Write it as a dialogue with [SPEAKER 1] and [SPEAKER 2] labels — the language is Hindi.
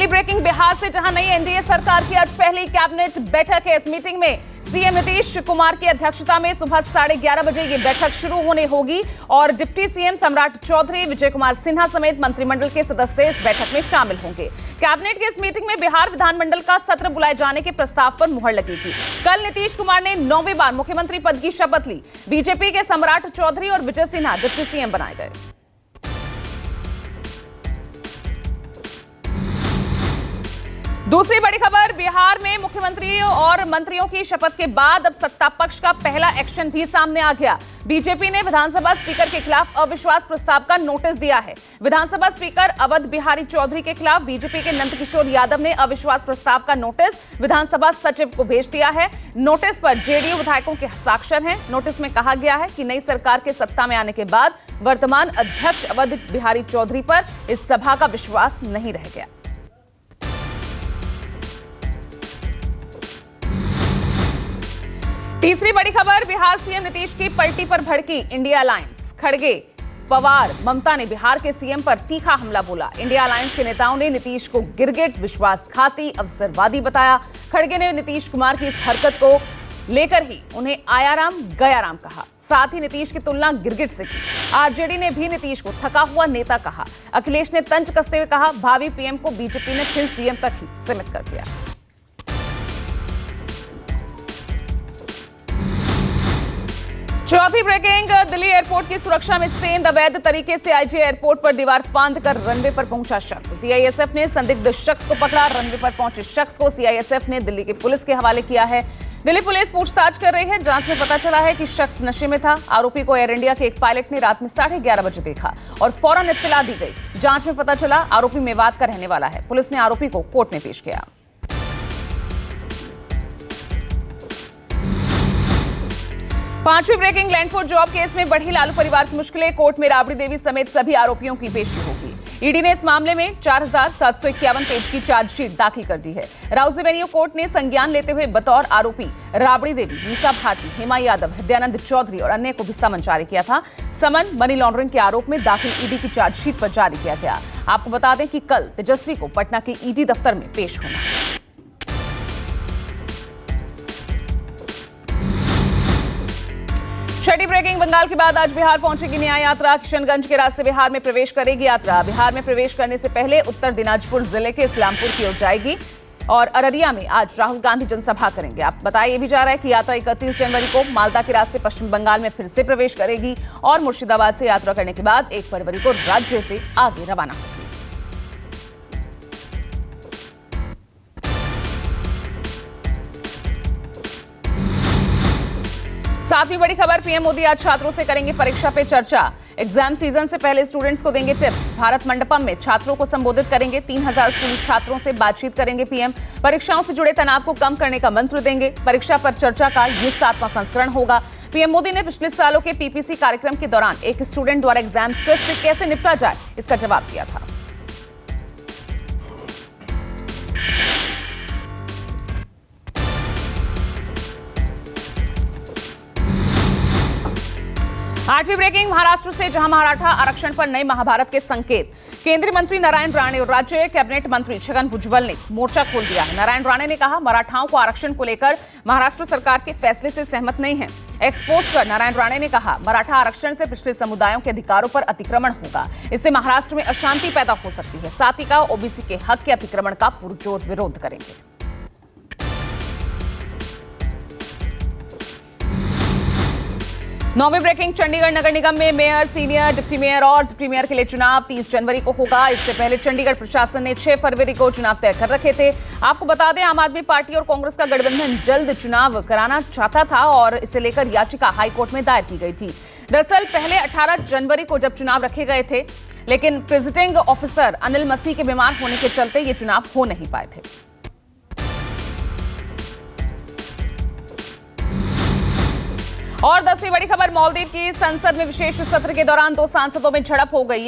[SPEAKER 1] दिल्ली ब्रेकिंग बिहार से, जहां नई एनडीए सरकार की आज पहली कैबिनेट बैठक है। इस मीटिंग में सीएम नीतीश कुमार की अध्यक्षता में सुबह 11:30 बजे ये बैठक शुरू होने होगी और डिप्टी सीएम सम्राट चौधरी, विजय कुमार सिन्हा समेत मंत्रिमंडल के सदस्य इस बैठक में शामिल होंगे। कैबिनेट की इस मीटिंग में बिहार विधानमंडल का सत्र बुलाए जाने के प्रस्ताव पर मुहर लगेगी। कल नीतीश कुमार ने 9वीं बार मुख्यमंत्री पद की शपथ ली। बीजेपी के सम्राट चौधरी और विजय सिन्हा डिप्टी सीएम बनाए गए। दूसरी बड़ी खबर, बिहार में मुख्यमंत्री और मंत्रियों की शपथ के बाद अब सत्ता पक्ष का पहला एक्शन भी सामने आ गया। बीजेपी ने विधानसभा स्पीकर के खिलाफ अविश्वास प्रस्ताव का नोटिस दिया है। विधानसभा स्पीकर अवध बिहारी चौधरी के खिलाफ बीजेपी के नंदकिशोर यादव ने अविश्वास प्रस्ताव का नोटिस विधानसभा सचिव को भेज दिया है। नोटिस पर जेडीयू विधायकों के हस्ताक्षर हैं। नोटिस में कहा गया है कि नई सरकार के सत्ता में आने के बाद वर्तमान अध्यक्ष अवध बिहारी चौधरी पर इस सभा का विश्वास नहीं रह गया। तीसरी बड़ी खबर, बिहार सीएम नीतीश की पलटी पर भड़की इंडिया अलायंस। खड़गे, पवार, ममता ने बिहार के सीएम पर तीखा हमला बोला। इंडिया अलायंस के नेताओं ने नीतीश को गिरगिट, विश्वासघाती, अवसरवादी बताया। खड़गे ने नीतीश कुमार की इस हरकत को लेकर ही उन्हें आयाराम गयाराम कहा। साथ ही नीतीश की तुलना गिरगिट से की। आरजेडी ने भी नीतीश को थका हुआ नेता कहा। अखिलेश ने तंज कसते हुए कहा, भावी पीएम को बीजेपी ने फिर सीएम तक ही सीमित कर दिया। चौथी ब्रेकिंग, दिल्ली एयरपोर्ट की सुरक्षा में सेंध, अवैध तरीके से आईजी एयरपोर्ट पर दीवार फांद कर रनवे पर पहुंचा शख्स। सीआईएसएफ ने संदिग्ध शख्स को पकड़ा। रनवे पर पहुंचे शख्स को सीआईएसएफ ने दिल्ली की पुलिस के हवाले किया है। दिल्ली पुलिस पूछताछ कर रही है। जांच में पता चला है कि शख्स नशे में था। आरोपी को एयर इंडिया के एक पायलट ने रात में 11:30 बजे देखा और फौरन इत्तला दी गई। जांच में पता चला आरोपी मेवात का रहने वाला है। पुलिस ने आरोपी को कोर्ट में पेश किया। पांचवी breaking, land for job case में बढ़ी लालू परिवार की मुश्किलें। कोर्ट में राबड़ी देवी समेत सभी आरोपियों की पेशी होगी। ईडी ने इस मामले में 4751 पेज की चार्जशीट दाखिल कर दी है। राउस एवेन्यू कोर्ट ने संज्ञान लेते हुए बतौर आरोपी राबड़ी देवी, मीसा भाटी, हेमा यादव, हृदयानंद चौधरी और अन्य को भी समन जारी किया था। समन मनी लॉन्ड्रिंग के आरोप में दाखिल ईडी की चार्जशीट पर जारी किया गया। आपको बता दें कि कल तेजस्वी को पटना के ईडी दफ्तर में पेश होना है। छठी ब्रेकिंग, बंगाल के बाद आज बिहार पहुंचेगी न्याय यात्रा। किशनगंज के रास्ते बिहार में प्रवेश करेगी यात्रा। बिहार में प्रवेश करने से पहले उत्तर दिनाजपुर जिले के इस्लामपुर की ओर जाएगी और अररिया में आज राहुल गांधी जनसभा करेंगे। आपको बताया भी जा रहा है कि यात्रा 31 जनवरी को मालदा के रास्ते पश्चिम बंगाल में फिर से प्रवेश करेगी और मुर्शिदाबाद से यात्रा करने के बाद 1 फरवरी को राज्य से आगे रवाना होगी। सातवीं बड़ी खबर, पीएम मोदी आज छात्रों से करेंगे परीक्षा पे चर्चा। एग्जाम सीजन से पहले स्टूडेंट्स को देंगे टिप्स। भारत मंडपम में छात्रों को संबोधित करेंगे। 3000 स्कूली छात्रों से बातचीत करेंगे पीएम। परीक्षाओं से जुड़े तनाव को कम करने का मंत्र देंगे। परीक्षा पर चर्चा का ये 7वां संस्करण होगा। पीएम मोदी ने पिछले सालों के पीपीसी कार्यक्रम के दौरान एक स्टूडेंट द्वारा एग्जाम स्ट्रेस से कैसे निपटा जाए, इसका जवाब दिया था। 8वीं ब्रेकिंग, महाराष्ट्र से, जहां मराठा आरक्षण पर नए महाभारत के संकेत। केंद्रीय मंत्री नारायण राणे और राज्य कैबिनेट मंत्री छगन भुजबल ने मोर्चा खोल दिया है। नारायण राणे ने कहा, मराठाओं को आरक्षण को लेकर महाराष्ट्र सरकार के फैसले से सहमत नहीं है। एक्सपोर्ट कर नारायण राणे ने कहा, मराठा आरक्षण से पिछड़े समुदायों के अधिकारों पर अतिक्रमण होगा। इससे महाराष्ट्र में अशांति पैदा हो सकती है। साथ ही कहा, ओबीसी के हक के अतिक्रमण का पुरजोर विरोध करेंगे। 9वीं ब्रेकिंग, चंडीगढ़ नगर निगम में मेयर, सीनियर, डिप्टी मेयर और डिप्टी मेयर के लिए चुनाव 30 जनवरी को होगा। इससे पहले चंडीगढ़ प्रशासन ने 6 फरवरी को चुनाव तय कर रखे थे। आपको बता दें, आम आदमी पार्टी और कांग्रेस का गठबंधन जल्द चुनाव कराना चाहता था और इसे लेकर याचिका हाईकोर्ट में दायर की गई थी। दरअसल पहले 18 जनवरी को जब चुनाव रखे गए थे, लेकिन प्रेसिडिंग ऑफिसर अनिल मसीह के बीमार होने के चलते ये चुनाव हो नहीं पाए थे। और 10वीं बड़ी खबर, मालदीव की संसद में विशेष सत्र के दौरान 2 सांसदों में झड़प हो गई।